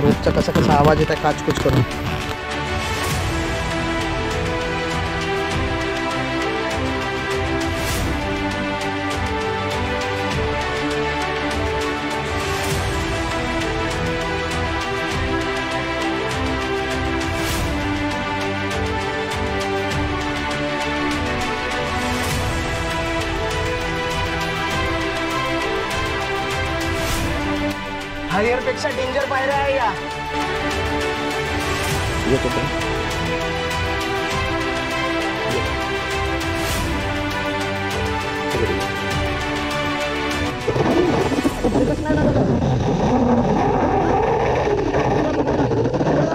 रोजचा कसा कसा आवाज येत आहे काचकुच करून. हरियर पेक्षा डेंजर पायऱ्या आहे या. येतो पण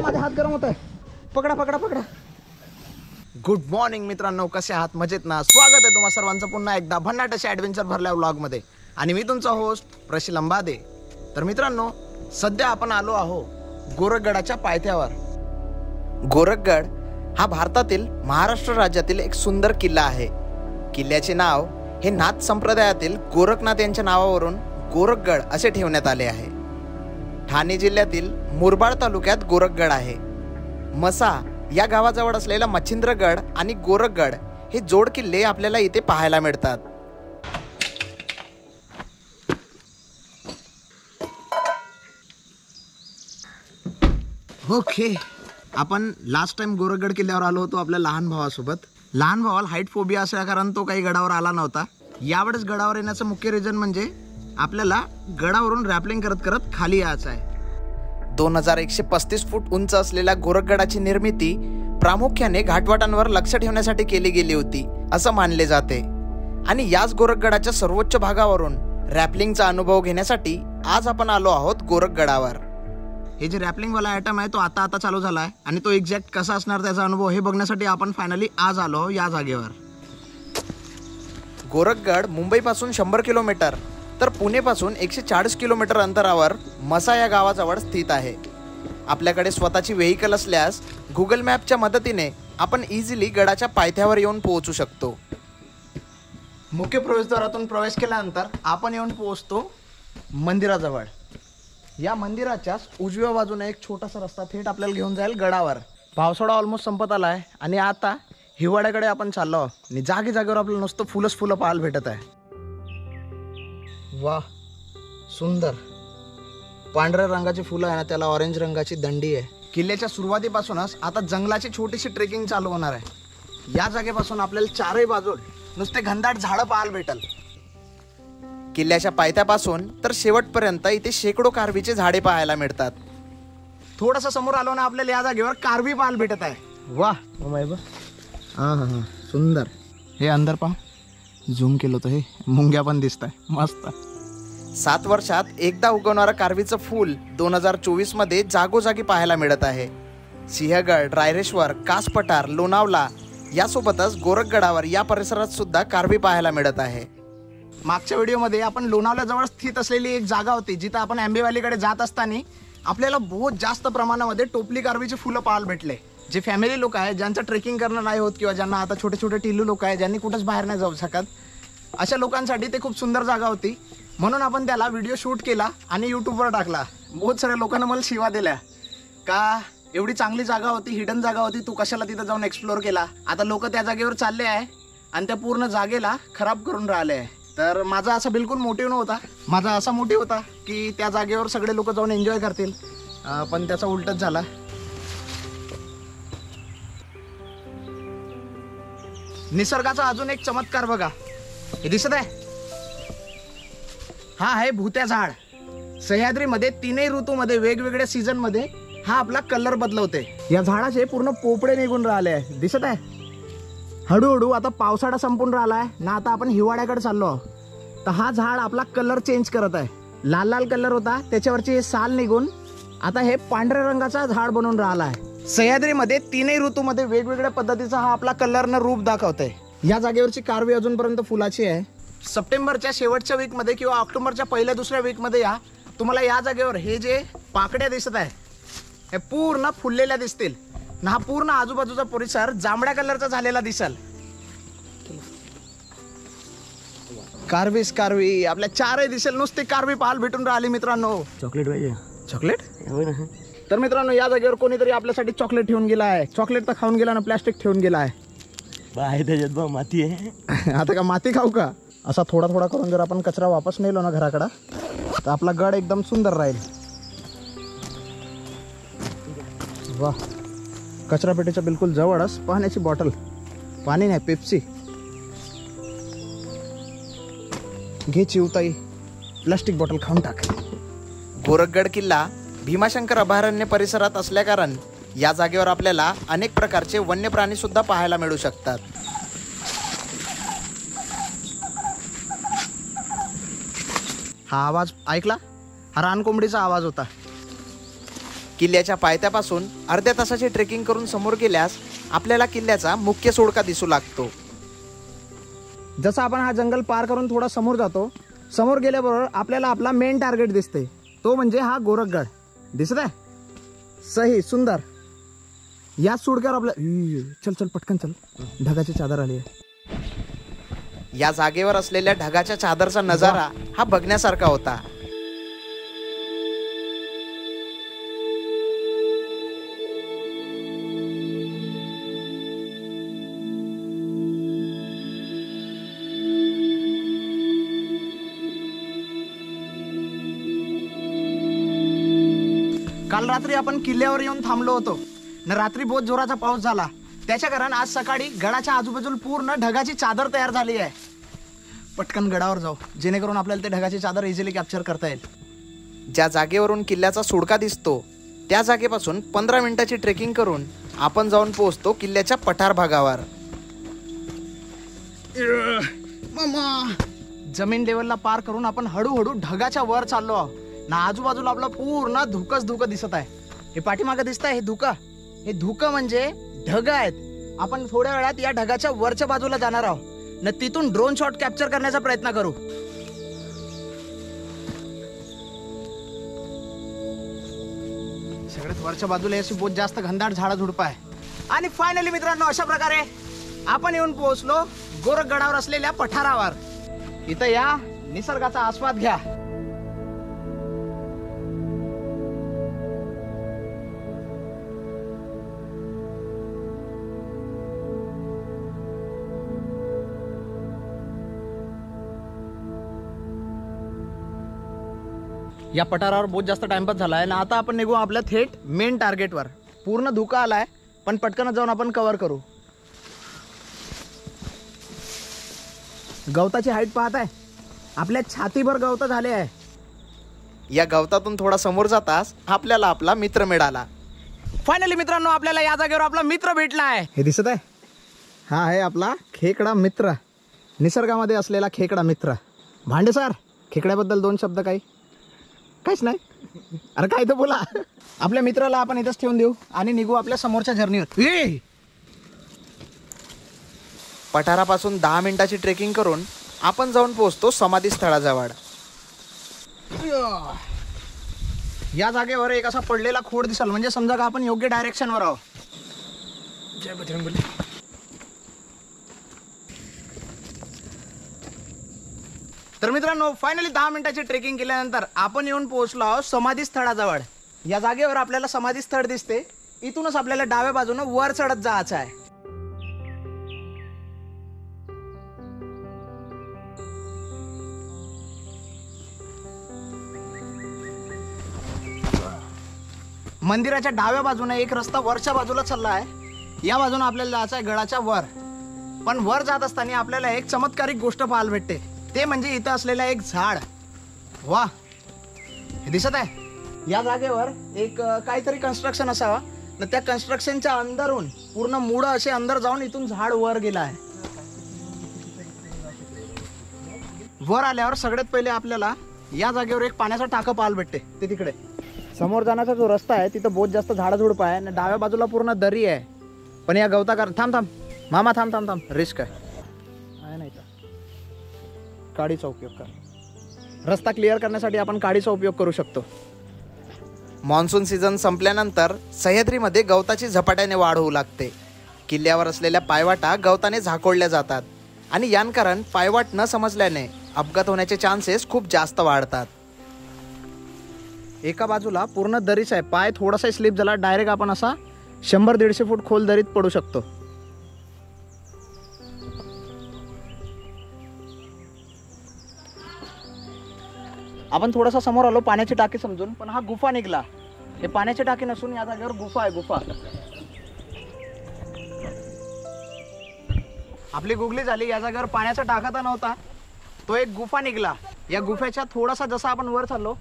माझा हात गरम होत आहे. पकडा पकडा पकडा. गुड मॉर्निंग मित्रांनो, कसे आहात? मजेत ना? स्वागत आहे तुम्हा सर्वांचं पुन्हा एकदा भन्नाट अशा ॲडव्हेंचर भरल्या व्लॉगमध्ये. आणि मी तुमचा होस्ट प्रशील अंबादे. तर मित्रांनो, सध्या आपण आलो आहो गोरखगडाच्या पायथ्यावर. गोरखगड हा भारतातील महाराष्ट्र राज्यातील एक सुंदर किल्ला आहे. किल्ल्याचे नाव हे नाथ संप्रदायातील गोरखनाथ यांच्या नावावरून गोरखगड असे ठेवण्यात आले आहे. ठाणे जिल्ह्यातील मुरबाड तालुक्यात गोरखगड आहे. मसा या गावाजवळ असलेला मच्छिंद्रगड आणि गोरखगड हे जोड किल्ले आपल्याला इथे पाहायला मिळतात. ओके, आपण लास्ट टाइम गोरखगड किल्ल्यावर आलो होतो आपल्या लहान भावासोबत. लहान भावाला हाईट फोबिया असल्या कारण तो काही गडावर आला नव्हता. यावेळेस गडावर येण्याचं मुख्य रिझन म्हणजे आपल्याला गडावरून रॅपलिंग करत करत खाली यायचं आहे. 2135 फूट उंच असलेल्या गोरखगडाची निर्मिती प्रामुख्याने घाटवाटांवर लक्ष ठेवण्यासाठी केली गेली होती असं मानले जाते. आणि याच गोरखगडाच्या सर्वोच्च भागावरून रॅपलिंगचा अनुभव घेण्यासाठी आज आपण आलो आहोत गोरखगडावर. हे जे रॅपलिंगवाला आयटम आहे तो आता चालू झाला आहे आणि तो एक्झॅक्ट कसा असणार त्याचा अनुभव हे बघण्यासाठी आपण फायनली आज आलो या जागेवर. गोरखगड मुंबईपासून 100 किलोमीटर तर पुणेपासून 140 किलोमीटर अंतरावर मसा या गावाजवळ स्थित आहे. आपल्याकडे स्वतःची व्हेकल असल्यास गुगल मॅपच्या मदतीने आपण इझिली गडाच्या पायथ्यावर येऊन पोहोचू शकतो. मुख्य प्रवेशद्वारातून प्रवेश केल्यानंतर आपण येऊन पोहोचतो मंदिराजवळ. या मंदिराच्या उजव्या बाजूने एक छोटासा रस्ता थेट आपल्याला घेऊन जाईल गडावर. पावसाळा ऑलमोस्ट संपत आला आहे आणि आता हिवाळ्याकडे आपण चाललो आणि जागे जागेवर आपल्याला नुसतं फुलं पाहायला भेटत आहे. वा, सुंदर पांढऱ्या रंगाची फुलं आहे ना, त्याला ऑरेंज रंगाची दंडी आहे. किल्ल्याच्या सुरुवातीपासूनच आता जंगलाची छोटीशी ट्रेकिंग चालू होणार आहे. या जागेपासून आपल्याला चारही बाजूला नुसते घनदाट झाडं पाहायला भेटल. किल्ल्याच्या पायथ्यापासून तर शेवटपर्यंत इथे शेकडो कारवीचे झाडे पाहायला मिळतात. थोडंसं समोर आलो ना आपल्याला या जागेवर कारवी पाहायला भेटत आहे. वा हा सुंदर. हे अंदर पहा, झूम केलं तर हे मुंग्या पण दिसत आहे मस्त. 7 वर्षात एकदा उगवणारं कारवीचं फूल 2024 मध्ये जागोजागी पाहायला मिळत आहे. सिंहगड, रायरेश्वर, कास पठार, लोणावळा यासोबतच गोरखगडावर या परिसरात सुद्धा कारवी पाहायला मिळत आहे. मागच्या व्हिडिओमध्ये आपण लोणावळ्याजवळ स्थित असलेली एक जागा होती जिथं आपण आंबेवालीकडे जात असताना आपल्याला बहुत जास्त प्रमाणामध्ये टोपली कारवीची फुलं पाहायला भेटले. जे फॅमिली लोक आहे, ज्यांचं ट्रेकिंग करणं नाही होत किंवा ज्यांना आता छोटे छोटे टिल्लू लोक आहे, ज्यांनी कुठंच बाहेर नाही जाऊ शकत, अशा लोकांसाठी ते खूप सुंदर जागा होती. म्हणून आपण त्याला व्हिडिओ शूट केला आणि यूट्यूबवर टाकला. बहुत साऱ्या लोकांना मला शिवा दिल्या का एवढी चांगली जागा होती, हिडन जागा होती, तू कशाला तिथं जाऊन एक्सप्लोर केला. आता लोक त्या जागेवर चालले आहे आणि त्या पूर्ण जागेला खराब करून राहिले आहे. तर माझा असा बिलकुल मोटिव्ह नव्हता. माझा असा मोटिव्ह होता की त्या जागेवर सगळे लोक जाऊन एन्जॉय करतील, पण त्याचा उलटच झाला. निसर्गाचा अजून एक चमत्कार बघा, हे दिसत आहे, हा आहे भुत्या झाड. सह्याद्रीमध्ये 3ही ऋतूमध्ये वेगवेगळ्या सीझन मध्ये हा आपला कलर बदलवते. या झाडाचे पूर्ण पोपडे निघून राहिले आहे, दिसत आहे. हळूहळू आता पावसाळा संपून राहिलाय ना, आता आपण हिवाळ्याकडे चाललो आहोत. तर हा झाड आपला कलर चेंज करत आहे. लाल लाल कलर होता त्याच्यावरची हे साल निघून आता हे पांढऱ्या रंगाचा झाड बनून राहिला आहे. सह्याद्रीमध्ये तीनही ऋतूमध्ये वेगवेगळ्या पद्धतीचा हा आपला कलरनं रूप दाखवत आहे. या जागेवरची कारवी अजूनपर्यंत फुलाची आहे. सप्टेंबरच्या शेवटच्या वीकमध्ये किंवा ऑक्टोबरच्या पहिल्या दुसऱ्या वीकमध्ये या, तुम्हाला या जागेवर हे जे पाकड्या दिसत आहे हे पूर्ण फुललेल्या दिसतील ना. हा पूर्ण आजूबाजूचा परिसर जांभळ्या कलरचा झालेला दिसेल. कारवीच कारवी आपल्या चारही दिसेल. नुसती कारवी पाहाल भेटून राहिली मित्रांनो. चॉकलेट पाहिजे. चॉकलेट तर मित्रांनो या जागेवर कोणीतरी आपल्यासाठी चॉकलेट ठेवून गेला आहे. चॉकलेट तर खाऊन गेला ना, प्लॅस्टिक ठेवून गेला आहे. त्याच्यात माती आहे. आता का माती खाऊ का? असा थोडा थोडा करून जर आपण कचरा वापस नेलो ना घराकडं, तर आपला गड एकदम सुंदर राहील. वा, कचरा पेटीच्या बिलकुल जवळच पाण्याची बॉटल. पाणी नाही, पेप्सी. घे चिवताई, प्लास्टिक बॉटल खाऊन टाक. गोरखगड किल्ला भीमाशंकर अभयारण्य परिसरात असल्या कारण या जागेवर आपल्याला अनेक प्रकारचे वन्य प्राणी सुद्धा पाहायला मिळू शकतात. हा आवाज ऐकला? हा रानकोंबडीचा आवाज होता. किल्ल्याच्या पायथ्यापासून अर्ध्या तासाची ट्रेकिंग करून समोर गेल्यास आपल्याला किल्ल्याचा मुख्य सोडका दिसू लागतो. जसं आपण हा जंगल पार करून थोडा समोर जातो, समोर गेल्याबरोबर आपल्याला आपला मेन टार्गेट दिसते, तो म्हणजे हा गोरखगड. दिसत आहे? सही, सुंदर. या सोडक्यावर आपल्या चल चल पटकन चल, ढगाची चादर आली आहे. या जागेवर असलेल्या ढगाच्या चादरचा नजारा हा बघण्यासारखा होता. काल रात्री आपण किल्ल्यावर येऊन थांबलो होतो ना. रात्री बहुत जोराचा पाऊस झाला, त्याच्या कारण आज सकाळी गडाच्या आजूबाजूला पूर्ण ढगाची चादर तयार झाली आहे. पटकन गडावर जाऊ, जेणेकरून आपल्याला ते ढगाची चादर इझिली कॅप्चर करता येईल. ज्या जागेवरून किल्ल्याचा सोडका दिसतो त्या जागेपासून 15 मिनिटाची ट्रेकिंग करून आपण जाऊन पोहोचतो किल्ल्याच्या पठार भागावर. जमीन लेवलला पार करून आपण हळूहळू ढगाच्या वर चाललो आहोत ना. आजूबाजूला आपलं पूर्ण धुकंच धुकं दिसत आहे. हे पाठीमागं दिसत आहे, हे धुकं म्हणजे ढग आहेत. आपण थोड्या वेळात या ढगाच्या वरच्या बाजूला जाणार आहोत ना, तिथून ड्रोन शॉट कॅप्चर करण्याचा प्रयत्न करू. सगळ्यात वरच्या बाजूला अशी बहुत जास्त घनदाट झाडं झुडपं आहे. आणि फायनली मित्रांनो, अशा प्रकारे आपण येऊन पोहोचलो गोरखगडावर असलेल्या पठारावर. इथं या, निसर्गाचा आस्वाद घ्या. या पठारावर बहुत जास्त टाइमपास झाला आहे ना. आता आपण निघू आपल्या थेट मेन टार्गेटवर. पूर्ण धुका आलाय, पण पटकन जाऊन आपण कव्हर करू. गवताची हाईट पाहत आहे, आपल्या छातीभर गवत झाले आहे. या गवतातून थोडा समोर जाताच आपल्याला आपला मित्र मिळाला. फायनली मित्रांनो, आपल्याला या जागेवर आपला मित्र भेटला आहे. हे दिसत आहे, हा आहे आपला खेकडा मित्र, निसर्गामध्ये असलेला खेकडा मित्र. भांडे सर, खेकड्याबद्दल 2 शब्द. काहीच नाही, अरे काय तर बोला. आपल्या मित्राला आपण इथंच ठेवून देऊ आणि निघू आपल्या समोरच्या जर्नीवर. पठारापासून 10 मिनिटाची ट्रेकिंग करून आपण जाऊन पोहोचतो समाधी स्थळाजवळ. या जागेवर एक असा पडलेला खोड दिसल, म्हणजे समजा का आपण योग्य डायरेक्शनवर आहोत. जय बजरंगबली. तर मित्रांनो, फायनली 10 मिनिटाची ट्रेकिंग केल्यानंतर आपण येऊन पोहोचलो आहोत समाधी स्थळाजवळ. या जागेवर आपल्याला समाधी स्थळ दिसते. इथूनच आपल्याला डाव्या बाजूने वर चढत जायचं आहे. मंदिराच्या डाव्या बाजूने एक रस्ता वरच्या बाजूला चालला आहे. या बाजूने आपल्याला जायचं आहे गडाच्या वर. पण वर जात असताना आपल्याला एक चमत्कारिक गोष्ट पाहायला भेटते, ते म्हणजे इथं असलेलं एक झाड. वा, हे दिसत आहे? या जागेवर एक काहीतरी कन्स्ट्रक्शन असावा ना त्या कन्स्ट्रक्शनच्या अंदरून पूर्ण मुळं असे अंदर जाऊन इथून झाड वर गेला आहे. वर आल्यावर सगळ्यात पहिले आपल्याला या जागेवर एक पाण्याचा टाकं पाहायला भेटते. ते तिकडे समोर जाण्याचा जो रस्ता आहे तिथं बहुत जास्त झाडझुडप आहे आणि डाव्या बाजूला पूर्ण दरी आहे. पण या गवताकार थांब मामा थांब रिस्क आहे नाही तर काडीचा उपयोग कर. रस्ता क्लिअर करण्यासाठी आपण काडीचा उपयोग करू शकतो. मॉन्सून सीझन संपल्यानंतर सह्याद्रीमध्ये गवताची झपाट्याने वाढ होऊ लागते. किल्ल्यावर असलेल्या पायवाटा गवताने झाकोळल्या जातात आणि यानकारण पायवाट न समजल्याने अपघात होण्याचे चान्सेस खूप जास्त वाढतात. एका बाजूला पूर्ण दरीच आहे. पाय थोडासा स्लिप झाला डायरेक्ट आपण असा 100-150 फूट खोल दरीत पडू शकतो. आपण थोडासा समोर आलो पाण्याची टाकी समजून, पण हा गुफा निघाला. हे पाण्याची टाकी नसून या जागेवर गुफा आहे. गुफा आपली गुगली झाली. या जागेवर पाण्याचा टाका तर नव्हता, तो एक गुफा निघाला. या गुफेच्या थोडासा जसा आपण वर चाललो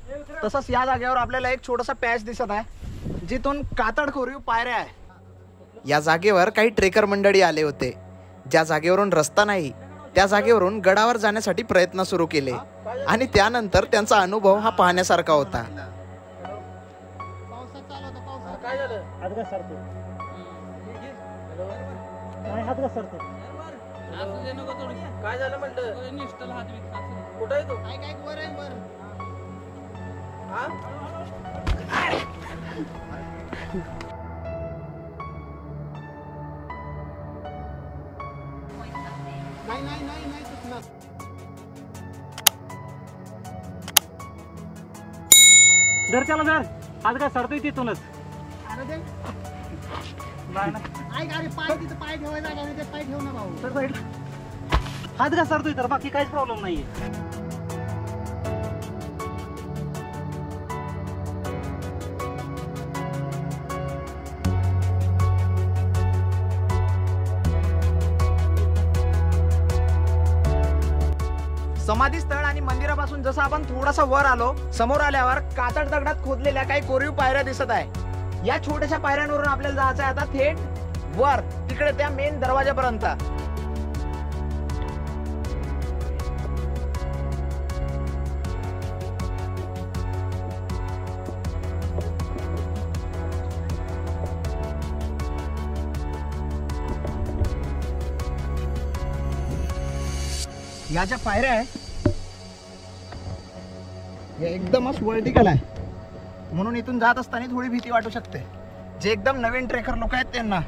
तसंच या जागेवर आपल्याला एक छोटासा पॅच दिसत आहे जिथून कातड खोरीव पायऱ्या आहे. या जागेवर काही ट्रेकर मंडळी आले होते. ज्या जागेवरून रस्ता नाही त्या जागेवरून गडावर जाण्यासाठी प्रयत्न सुरू केले आणि त्यानंतर त्यांचा अनुभव हा पाहण्यासारखा होता. काय झालं म्हणलं कुठं आहे तो धर त्याला धर. आज काय सरतोय तिथूनच. पाय ठेवायचा पाय ठेव ना भाऊ. सर साईड हात का सरतोय तर बाकी काहीच प्रॉब्लेम नाहीये. समाधी स्थळ आणि मंदिरापासून जसं आपण थोडासा वर आलो, समोर आल्यावर कातड दगडात खोदलेल्या काही कोरीव पायऱ्या दिसत आहे. या छोट्याशा पायऱ्यांवरून आपल्याला जायचं आहे आता थेट वर, तिकडे त्या मेन दरवाजापर्यंत. या ज्या पायऱ्या आहे हे एकदमच वर्टिकल आहे, म्हणून इथून जात असताना थोडी भीती वाटू शकते. जे एकदम नवीन ट्रेकर लोक आहेत त्यांना.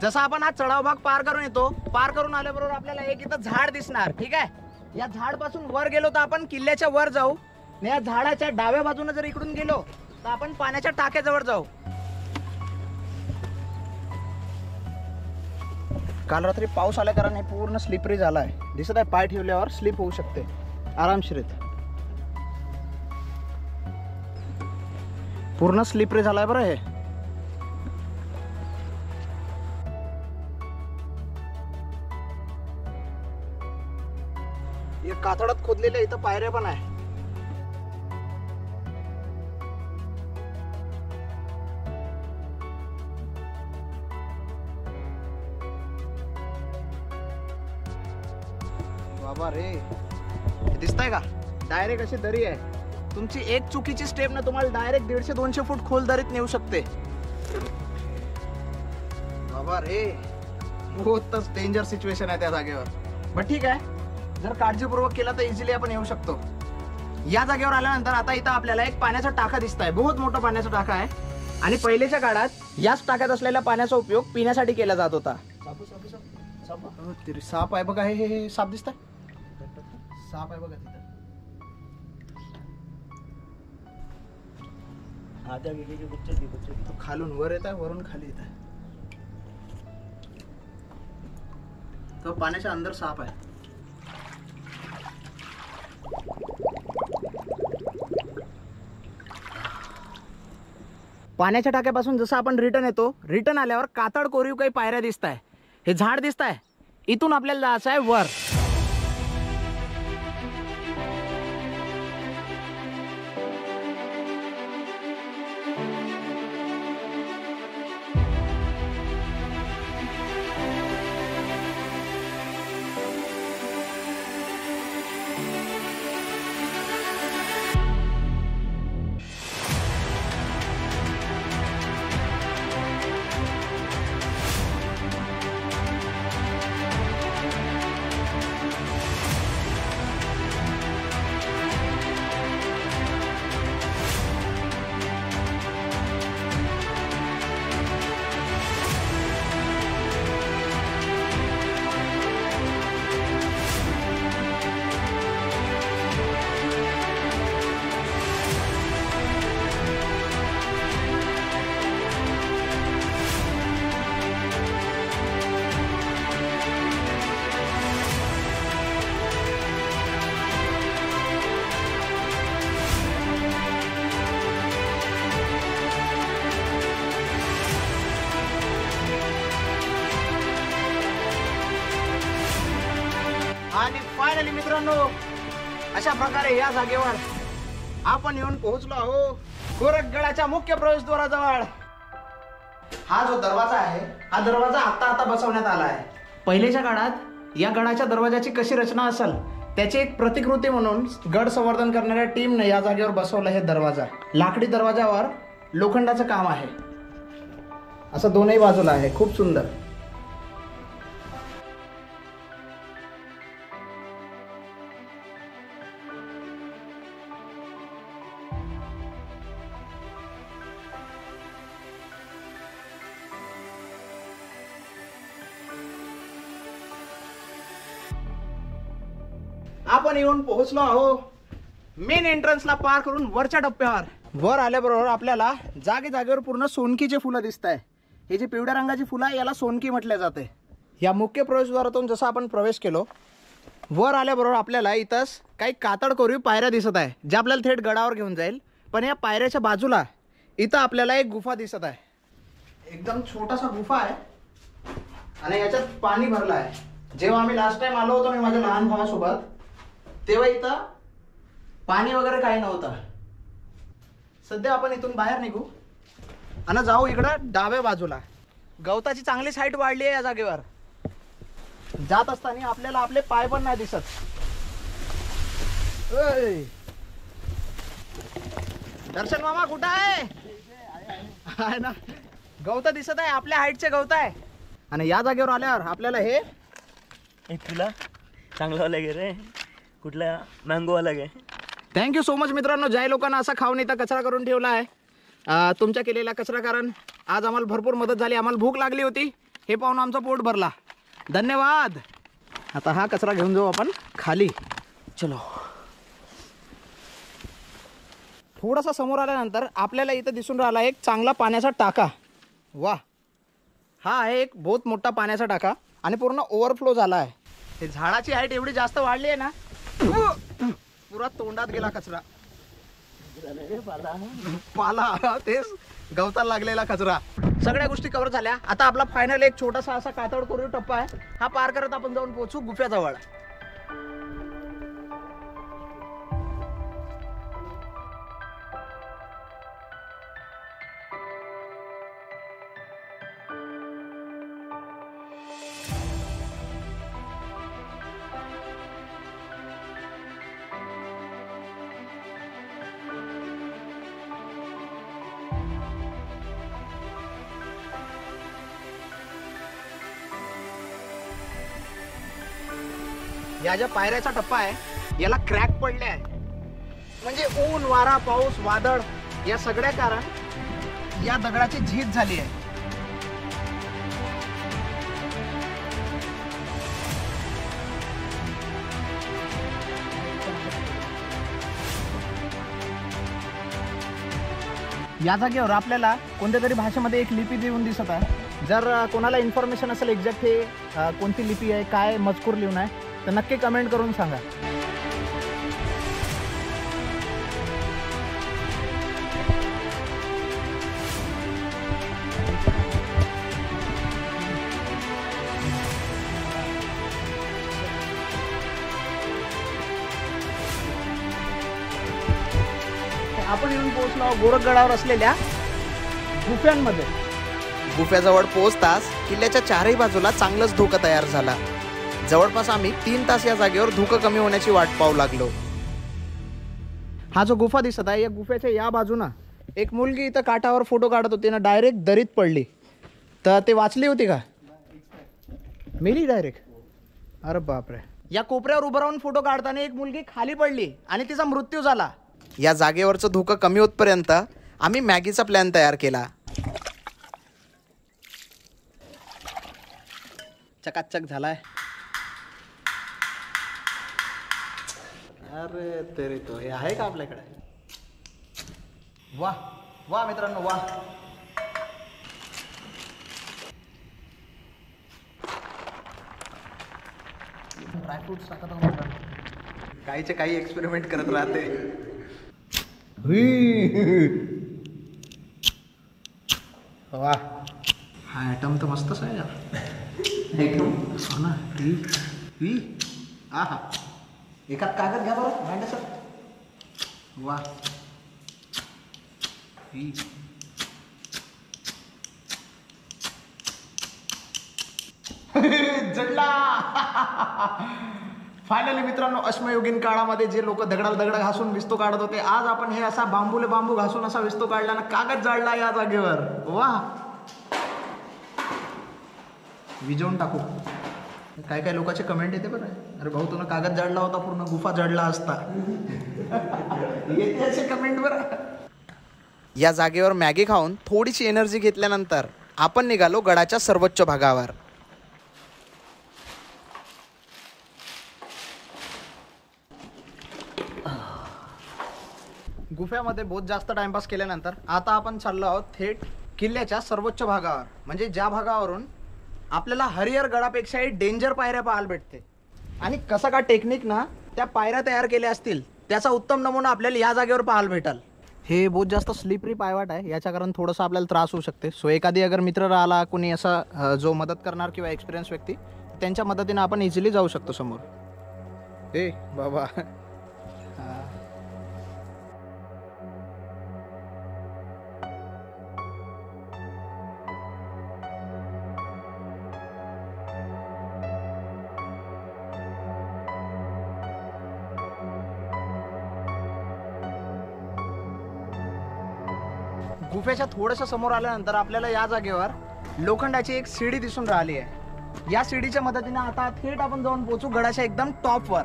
जसा आपण हा चढाव भाग पार करून येतो, पार करून आल्याबरोबर आपल्याला एक इथं झाड दिसणार. ठीक आहे, या झाड पासून वर गेलो तर आपण किल्ल्याच्या वर जाऊ. या झाडाच्या डाव्या बाजूने जर इकडून गेलो तर आपण पाण्याच्या टाक्याजवळ जाऊ. काल रात्री पाऊस आल्या कारण हे पूर्ण स्लिपरी झाला आहे. दिसत आहे पाय ठेवल्यावर स्लिप होऊ शकते आरामशीरित. पूर्ण स्लिपरी झालाय बरं हे. कातडात खोदलेल्या इथं पायऱ्या पण आहे. बाबा रे, दिसताय का? डायरेक्ट अशी दरी आहे. तुमची एक चुकीची स्टेप ना तुम्हाला डायरेक्ट 150-200 फूट खोल दरीत नेऊ शकते. बाबा रे, बहुतच डेंजर सिच्युएशन आहे त्या जागेवर. पण ठीक आहे, जर काळजीपूर्वक केला तर इझिली आपण येऊ शकतो. या जागेवर आल्यानंतर आता इथं आपल्याला एक पाण्याचा टाका दिसत आहे. बहुत मोठा पाण्याचा टाका आहे आणि पहिलेच्या काळात याच टाक्यात असलेल्या पाण्याचा उपयोग पिण्यासाठी केला जात होता. साप आहे बघा. हे साप दिसत आहे. साप आहे बघा तिथं. खालून वर येत आहे, वरून खाली येत आहे. तो पाण्याच्या अंदर साप आहे. पाण्याच्या टाक्यापासून जसं आपण रिटर्न येतो, रिटर्न आल्यावर कातळ कोरीव काही पायऱ्या दिसत आहे, हे झाड दिसत आहे, इथून आपल्याला जायचं आहे वर. आणि फायनली मित्रांनो, अशा प्रकारे या जागेवर आपण येऊन पोहोचलो आहोत गोरखगडाच्या मुख्य प्रवेशद्वाराजवळ. हा जो दरवाजा आहे, हा दरवाजा आता बसवण्यात आला आहे. पहिलेच्या काळात या गडाच्या दरवाजाची कशी रचना असेल त्याची एक प्रतिकृती म्हणून गड संवर्धन करणाऱ्या टीमने या जागेवर बसवलं हे दरवाजा. लाकडी दरवाजावर लोखंडाचं काम आहे, असं दोनही बाजूला आहे, खूप सुंदर. आपण येऊन पोहोचलो आहोत मेन एंट्रन्सला पार करून वरच्या टप्प्यावर. वर आल्याबरोबर आपल्याला जागेवर पूर्ण सोनकीचे फुलं दिसत आहे. हे जे पिवळ्या रंगाची फुलं आहे याला सोनकी म्हटले जाते. या मुख्य प्रवेशद्वारातून जसं आपण प्रवेश केलो, वर आल्याबरोबर आपल्याला इथंच काही कातळ कोरीव पायऱ्या दिसत आहे, ज्या आपल्याला थेट गडावर घेऊन जाईल. पण या पायऱ्याच्या बाजूला इथं आपल्याला एक गुफा दिसत आहे, एकदम छोटासा गुफा आहे आणि याच्यात पाणी भरलं आहे. जेव्हा आम्ही लास्ट टाइम आलो होतो मी माझ्या लहान भावासोबत, तेव्हा इथं पाणी वगैरे काही नव्हतं. सध्या आपण इथून बाहेर निघू आणि जाऊ इकडं डाव्या बाजूला. गवताची चांगलीच हाईट वाढली आहे या जागेवर. जात असताना आपल्याला आपले पाय पण नाही दिसत. दर्शन मामा कुठं आहे ना? गवत दिसत आहे, आपल्या हाईटचे गवत आहे. आणि या जागेवर आल्यावर आपल्याला हे तुला चांगलं लागे रे, कुठला मँगोवाला गे. थँक्यू सो मच मित्रांनो, ज्या लोकांना असा खाऊन इथं कचरा करून ठेवला आहे, तुमच्या केलेल्या कचरा कारण आज आम्हाला भरपूर मदत झाली. आम्हाला भूक लागली होती, हे पाहून आमचं पोट भरला. धन्यवाद. आता हा कचरा घेऊन जाऊ आपण खाली. चलो. थोडासा समोर आल्यानंतर आपल्याला इथं दिसून राहिला एक चांगला पाण्याचा टाका. वा, हा आहे एक बहुत मोठा पाण्याचा टाका आणि पूर्ण ओव्हरफ्लो झाला आहे. हे झाडाची हाईट एवढी जास्त वाढली आहे ना, पुरा तोंडात गेला कचरा. पाला तेच गवताला लागलेला कचरा. सगळ्या गोष्टी कव्हर झाल्या. आता आपला फायनल एक छोटासा असा कातळ कोरीव टप्पा आहे, हा पार करत आपण जाऊन पोहोचू गुफ्याजवळ. या ज्या पायऱ्याचा टप्पा आहे याला क्रॅक पडले आहे, म्हणजे ऊन, वारा, पाऊस, वादळ या सगळ्या कारण या दगडाची झीज झाली आहे. या जागेवर आपल्याला कोणत्या तरी भाषेमध्ये एक लिपी देऊन दिसत आहे. जर कोणाला इन्फॉर्मेशन असेल एक्झॅक्ट हे कोणती लिपी आहे, काय मजकूर लिहून आहे, तर नक्की कमेंट करून सांगा. आपण येऊन पोहोचलो आहोत गोरखगडावर असलेल्या गुफ्यांमध्ये. गुफ्याजवळ पोहोचताच किल्ल्याच्या चारही बाजूला चांगलंच धुकं तयार झाला. जवळपास आम्ही 3 तास या जागेवर धुकं कमी होण्याची वाट पाहू लागलो. हा जो गुफा दिसत आहे या गुफ्याच्या या बाजूना एक मुलगी इथं काठावर फोटो काढत होती ना, डायरेक्ट दरीत पडली. तर ते वाचली होती का? मेली डायरेक्ट. अरे बापरे. या कोपऱ्यावर उभं राहून फोटो काढताना एक मुलगी खाली पडली आणि तिचा मृत्यू झाला. या जागेवरचं धुकं कमी होतपर्यंत आम्ही मॅगीचा प्लॅन तयार केला. चकाचक झालाय. अरे तरी तो हे आहे का आपल्याकडे? वा वा मित्रांनो वा. ड्रायफ्रुट्स टाकत आहोत मित्रांनो. काहीचे काही एक्सपेरिमेंट करत राहते. वा हा आयटम तर मस्तच आहे यार. एकदम सोना. हा हा एकात कागद घ्या बरं भांडे सर. वा जडला. फायनली मित्रांनो अश्मयुगीन काळामध्ये जे लोक दगडाला दगड घासून विस्तो काढत होते, आज आपण हे असा बांबूले बांबू घासून असा विस्तो काढला ना, कागद जाळला या जागेवर. वा विजवून टाकू. काय काय लोकांचे कमेंट येते बरं, अरे भाऊ तुला कागद जाळला होता पूर्ण गुफा जाळला असता. येते असे कमेंट बरं. या जागेवर मॅगी खाऊन थोडीशी एनर्जी घेतल्यानंतर आपण निघालो गडाच्या सर्वोच्च भागावर. गुफ्यामध्ये बहुत जास्त टाइमपास केल्यानंतर आता आपण चाललो आहोत थेट किल्ल्याच्या सर्वोच्च भागावर, म्हणजे ज्या भागावरून आपल्याला हरिहर गडापेक्षाही डेंजर पायऱ्या पाहायला भेटते. आणि कसं का टेक्निक ना त्या पायऱ्या तयार केल्या असतील त्याचा उत्तम नमुना आपल्याला या जागेवर पाहायला भेटेल. हे बहुत जास्त स्लिपरी पायवाट आहे, याच्या कारण थोडंसं आपल्याला त्रास होऊ शकते. सो एखादी अगर मित्र राहिला कोणी असा जो मदत करणार किंवा एक्सपिरियन्स व्यक्ती, त्यांच्या मदतीने आपण इझिली जाऊ शकतो समोर. ए बाबा गुफेच्या थोडंसं समोर आल्यानंतर आपल्याला या जागेवर लोखंडाची एक शिडी दिसून राहिली आहे. या शिडीच्या मदतीने आता थेट आपण जाऊन पोहोचू गडाच्या एकदम टॉपवर.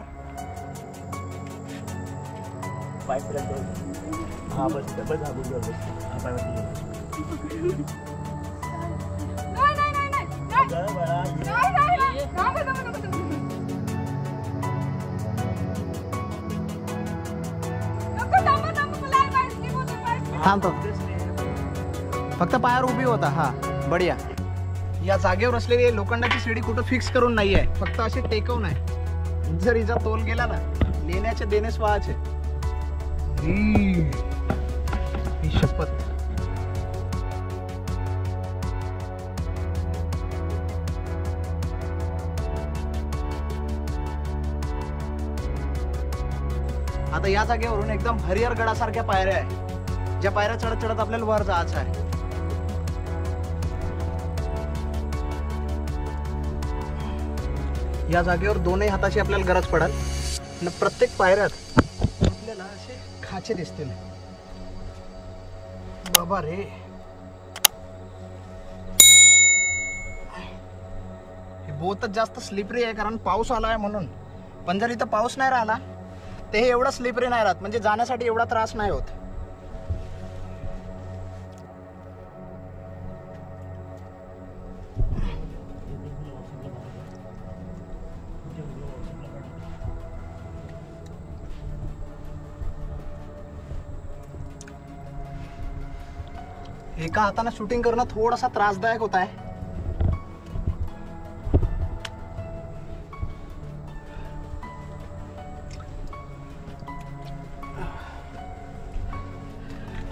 थांबतो फक्त पायावर उभी होता. हा बढिया. या जागेवर असलेली लोखंडाची शिडी कुठं फिक्स करून नाही आहे, फक्त अशी टेकवून आहे. जर हिचा तोल गेला ना लेण्याचे देणेच व्हायचे. ही शपथ. आता या जागेवरून एकदम हरिहर गडासारख्या पायऱ्या आहे, ज्या पायऱ्या चढत चढत आपल्याला वर जायचं आहे. या जागेवर दोनही हाताची आपल्याला गरज पडेल आणि प्रत्येक पायऱ्यात आपल्याला असे खाचे दिसतील. बाबा रे. हे बहुतच जास्त स्लिपरी आहे कारण पाऊस आला आहे म्हणून. पण जर इथं पाऊस नाही राहिला ते हे एवढं स्लिपरी नाही राहत, म्हणजे जाण्यासाठी एवढा त्रास नाही होत. एका हाताने शूटिंग करणं थोडासा त्रासदायक होत आहे.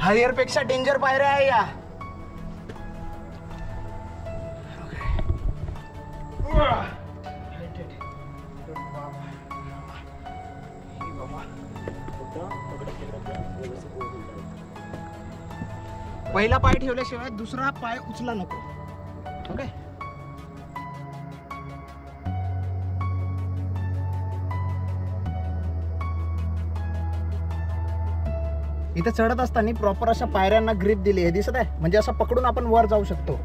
हरिहर पेक्षा डेंजर पायऱ्या आहे या. पहिला पाय ठेवल्याशिवाय दुसरा पाय उचला नको. ओके. इथे चढत असताना प्रॉपर अशा पायऱ्यांना ग्रिप दिली. हे दिसत आहे, म्हणजे असं पकडून आपण वर जाऊ शकतो.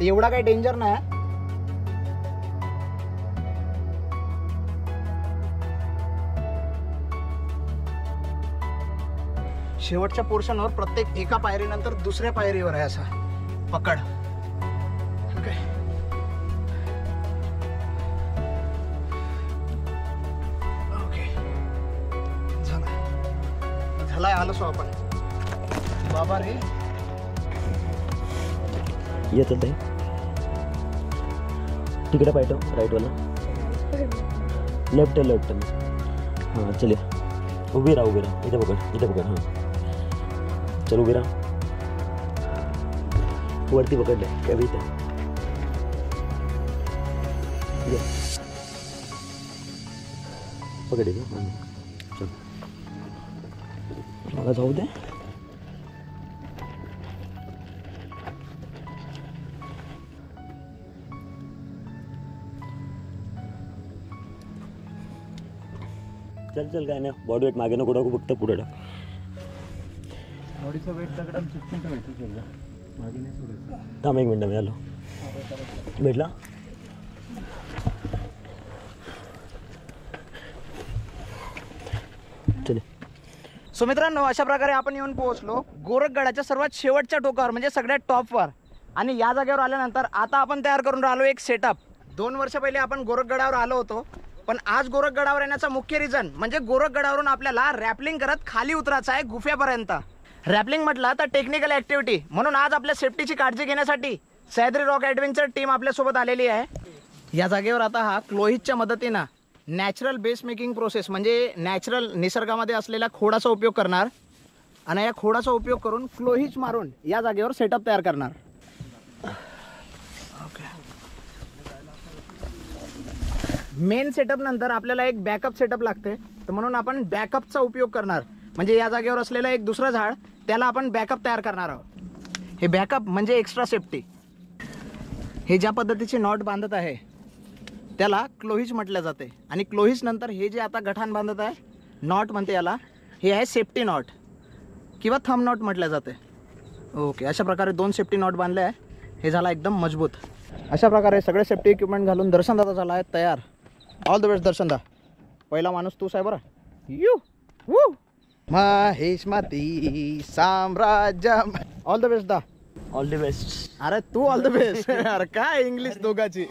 ते एवढा काही डेंजर नाही. शेवटच्या पोर्शनवर प्रत्येक एका पायरीनंतर दुसऱ्या पायरीवर आहे असा पकड. ओके. ओके झालाय. आलो सो आपण. बाबा रे येत आहे तिकडे पाहिजे राईटवाला लेफ्ट हां चल उभी राहा इथे पकड हां चल उभी राहा. वरती पकडले काय इथे पकड इथे. चल मला जाऊ दे. चल काय नाही. बॉडी वेट मागे नको टाकू, फक्त पुढे टाक. बॉडीचा वेट दगडात चिपकून ठेवायचं. मागे नाही सोडायचं. थांब 1 मिनिट मी आलो. भेटला. चल. सो मित्रांनो, अशा प्रकारे आपण येऊन पोहोचलो गोरखगडाच्या सर्वात शेवटच्या टोकावर, म्हणजे सगळ्यात टॉपवर. आणि या जागेवर आल्यानंतर आता आपण तयार करून राहिलो एक सेटअप. 2 वर्ष पहिले आपण गोरखगडावर आलो होतो, पण आज गोरखगडावर येण्याचा मुख्य रिझन म्हणजे गोरखगडावरून आपल्याला रॅपलिंग करत खाली उतरायचं आहे गुफेपर्यंत. रॅपलिंग म्हटलं तर टेक्निकल ॲक्टिव्हिटी, म्हणून आज आपल्या सेफ्टीची काळजी घेण्यासाठी सह्याद्री रॉक ॲडव्हेंचर टीम आपल्यासोबत आलेली आहे. या जागेवर आता हा क्लोहितच्या मदतीनं नॅचरल बेस मेकिंग प्रोसेस, म्हणजे नॅचरल निसर्गामध्ये असलेल्या खोडाचा उपयोग करणार आणि या खोडाचा उपयोग करून क्लोहिच मारून या जागेवर सेटअप तयार करणार. मेन सेटअप नंतर आपल्याला एक बॅकअप सेटअप लागते, तर म्हणून आपण बॅकअपचा उपयोग करणार. म्हणजे या जागेवर असलेलं एक दुसरं झाड, त्याला आपण बॅकअप तयार करणार आहोत. हे बॅकअप म्हणजे एक्स्ट्रा सेफ्टी. हे ज्या पद्धतीचे नॉट बांधत आहे त्याला क्लोहिच म्हटलं जाते. आणि क्लोहिच नंतर हे जे आता गठान बांधत आहे, नॉट म्हणते याला, हे आहे सेफ्टी नॉट किंवा थंब नॉट म्हटलं जाते. ओके. अशा प्रकारे 2 सेफ्टी नॉट बांधले आहे. हे झाला एकदम मजबूत. अशा प्रकारे सगळे सेफ्टी इक्विपमेंट घालून दर्शनदादा झाला आहे तयार. ऑल द बेस्ट दर्शनदा. पहिला माणूस तूच आहे बरं. यू वू महेश माती साम्राज्य. ऑल द बेस्ट दा. All the best. अरे तू ऑल द बेस्ट. अरे काय इंग्लिश दोघाची.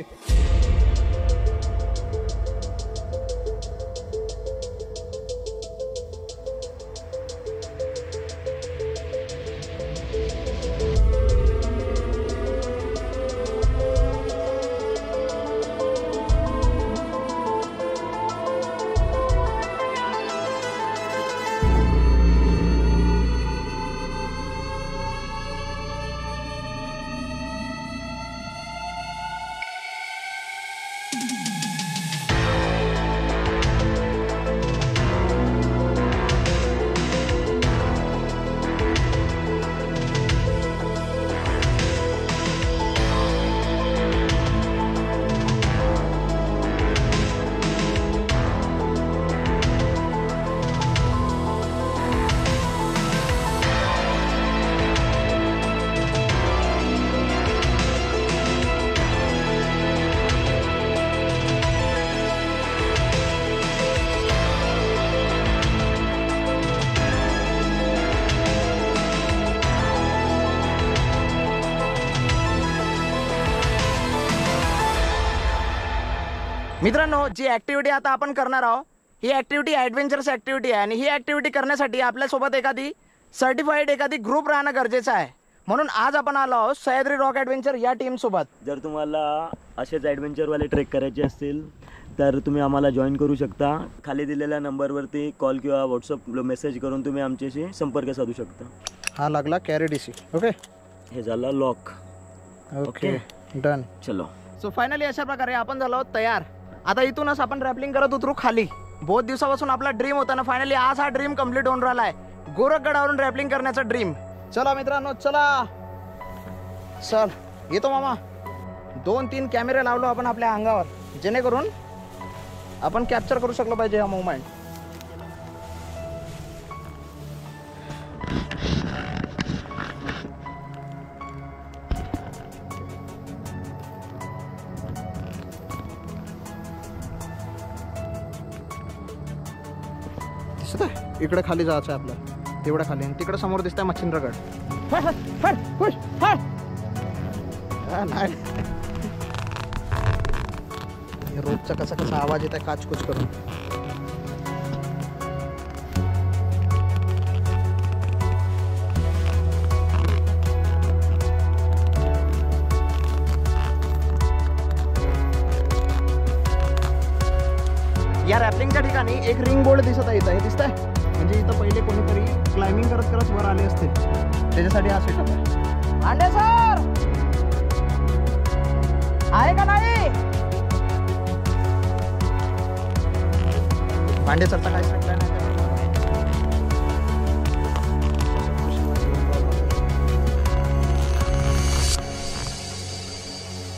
मित्रांनो, जी ॲक्टिव्हिटी आता आपण करणार आहोत ही ॲक्टिव्हिटी ॲडव्हेंचरस ॲक्टिव्हिटी आहे. आणि ही ॲक्टिव्हिटी करण्यासाठी आपल्यासोबत एखादी सर्टिफाईड एखादी ग्रुप राहणं गरजेचं आहे. म्हणून आज आपण आलो आहोत सह्याद्री रॉक ॲडव्हेंचर या टीमसोबत. जर तुम्हाला असेच ॲडव्हेंचरवाले ट्रेक करायचे असतील तर तुम्ही आम्हाला जॉईन करू शकता. खाली दिलेल्या नंबरवरती कॉल किंवा व्हॉट्सअप मेसेज करून तुम्ही आमच्याशी संपर्क साधू शकता. हा लागला कॅरी DC. ओके. हे झालं लॉक. Okay done. चलो. सो फायनली अशा प्रकारे आपण झालो आहोत तयार. आता इथूनच आपण रॅपलिंग करत उतरू खाली. बहुत दिवसापासून आपला ड्रीम होता ना, फायनली आज हा ड्रीम कम्प्लीट होऊन राहिला आहे, गोरखगडावरून रॅपलिंग करण्याचा ड्रीम. चला मित्रांनो चला. चल येतो मामा. 2-3 कॅमेरे लावलो आपण आपल्या अंगावर, जेणेकरून आपण कॅप्चर करू शकलो पाहिजे हा मोमेंट. दिसत आहे इकडे खाली जायचं आहे आपल्याला, तेवढ्या खाली. आणि तिकडे समोर दिसतंय मच्छिंद्रगड. नाही रोजचा कसा कसा आवाज येत आहे काचकुच करून. या रॅपलिंगच्या ठिकाणी एक रिंग बोर्ड दिसत आहे. इथं हे दिसत आहे, म्हणजे इथं पहिले कोणीतरी क्लाइम्बिंग करत करत वर आले असते, त्याच्यासाठी हा सेटअप आहे. आंडे सर आहे का नाही? भांडे सरचा काय सांगताय नाही.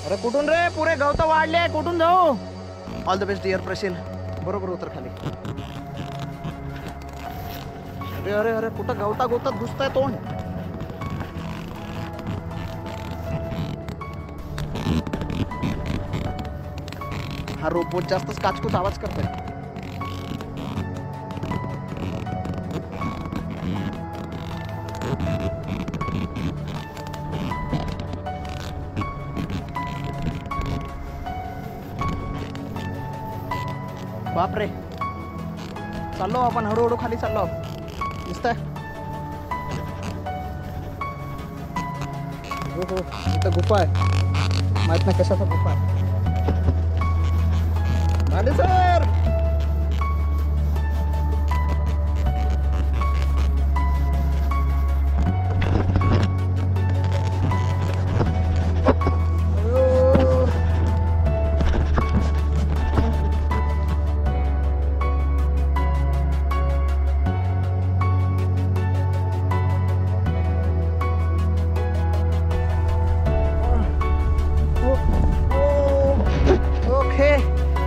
अरे कुठून रे, पुरे गवत वाढले, कुठून जाऊ? All the best dear Prashil. बरोबर उतर खाली. अरे अरे अरे कुठं गवता गवतात घुसताय तोंड. हा रोबोट जास्तच काचकूच आवाज करतोय. बापरे, चाललो आपण हळूहळू खाली चाललो. दिसतंय हो हो, इथं गुफा आहे, माहित नाही कशाचा गुफा आहे. आले सर.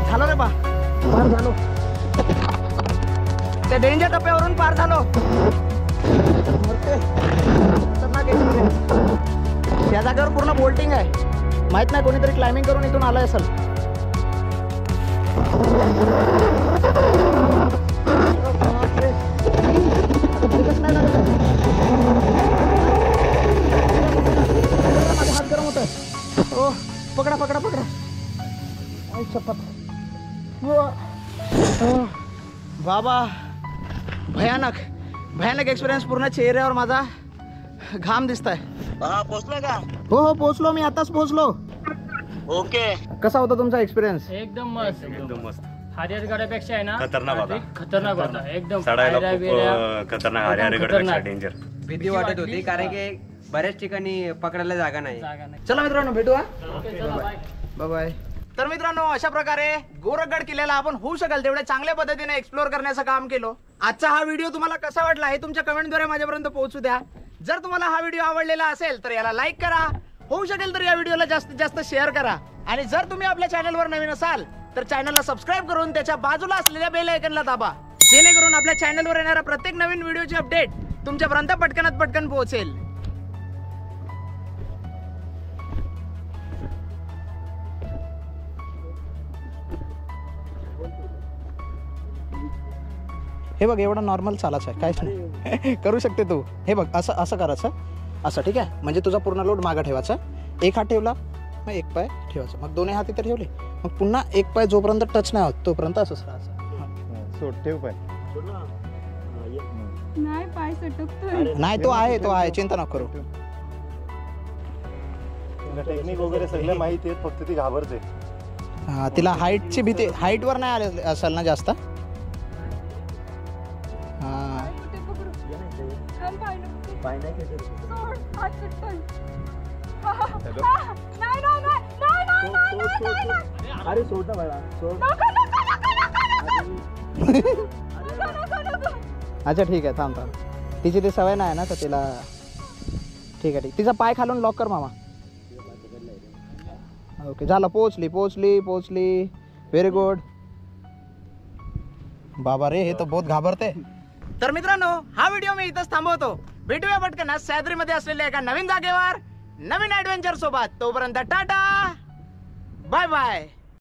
झालो रे बा, पार झालो. त्या डेंजर टप्प्यावरून पार झालो. त्या जागेवर पूर्ण बोल्टिंग आहे, माहित नाही कोणीतरी क्लाइम्बिंग करून इथून आलंय असेल. माझा हात गरम होत आहे. ओ पकडा पकडा पकडा. बाबा भयानक भयानक एक्सपिरियन्स. पूर्ण चेहऱ्यावर माझा घाम दिसत आहे. पोहोचला का? हो हो पोहोचलो, मी आताच पोहोचलो. ओके. कसा होता तुमचा एक्सपिरियन्स? एकदम मस्त, एकदम मस्त. हरिहरगडापेक्षा आहे ना खतरनाक होता. खतरनाक होता एकदम. चढायला पायऱ्या खूप बियऱ्या खतरनाक. हरिहरगडापेक्षा डेंजर. भीती वाटत होती, कारण की बऱ्याच ठिकाणी पकडायला जागा नाही. जागा नाही. चला मित्रांनो भेटू. ओके, चला, बाय. Bye bye. तर मित्रांनो अशा प्रकारे गोरखगड किल्ल्याला आपण होऊ शकेल तेवढ्या चांगल्या पद्धतीने एक्सप्लोर करण्याचं काम केलं. आजचा हा व्हिडिओ तुम्हाला कसा वाटला हे तुमच्या कमेंटद्वारे माझ्यापर्यंत पोहोचू द्या. जर तुम्हाला हा व्हिडिओ आवडलेला असेल तर याला लाईक करा, होऊ शकेल तर या व्हिडिओला जास्तीत जास्त शेअर करा. आणि जर तुम्ही आपल्या चॅनलवर नवीन असाल तर चॅनलला सबस्क्राईब करून त्याच्या बाजूला असलेल्या बेल आयकनला दाबा, जेणेकरून आपल्या चॅनलवर येणारा प्रत्येक नवीन व्हिडिओची अपडेट तुमच्यापर्यंत पटकनात पटकन पोहोचेल. हे बघ एवढा नॉर्मल चालायचं आहे, काहीच नाही. करू शकते तू. हे बघ असं असं करायचं, असं ठीक आहे. म्हणजे तुझा पूर्ण लोड मागं ठेवायचा. एक हात ठेवला, मग एक पाय ठेवायचा, मग दोन्ही हात इथे ठेवले, मग पुन्हा एक पाय जोपर्यंत टच नाही होत तोपर्यंत असंच राहायचं. सोड ठेव पाय. नाही पाय सटकतोय. नाही तो आहे, चिंता नको करू. टेक्निक वगैरे सगळं माहिती आहे, फक्त ती घाबरते. हा, तिला हाईटची भीती, हाईटवर नाही आले असेल ना जास्त. पाय नाही सोड, हात सटकतोय. नाही नाही नाही नाही नाही. अरे सोड ना बाळा, सोड. नको नको नको नको नको. अच्छा ठीक आहे, थांब थांब. तिची ती सवय नाही ना तर तिला. ठीक आहे. तिचा पाय खालून लॉक कर मामा. ओके झालं. पोचली. Very good. बाबा रे, हे तर बहुत घाबरते. तर मित्रांनो, हा व्हिडिओ मी इथंच थांबवतो. भेटूया पटकन सह्याद्रीमध्ये असलेल्या एका नवीन जागेवर नवीन ऍडव्हेंचर सोबत. तोपर्यंत टाटा, बाय बाय.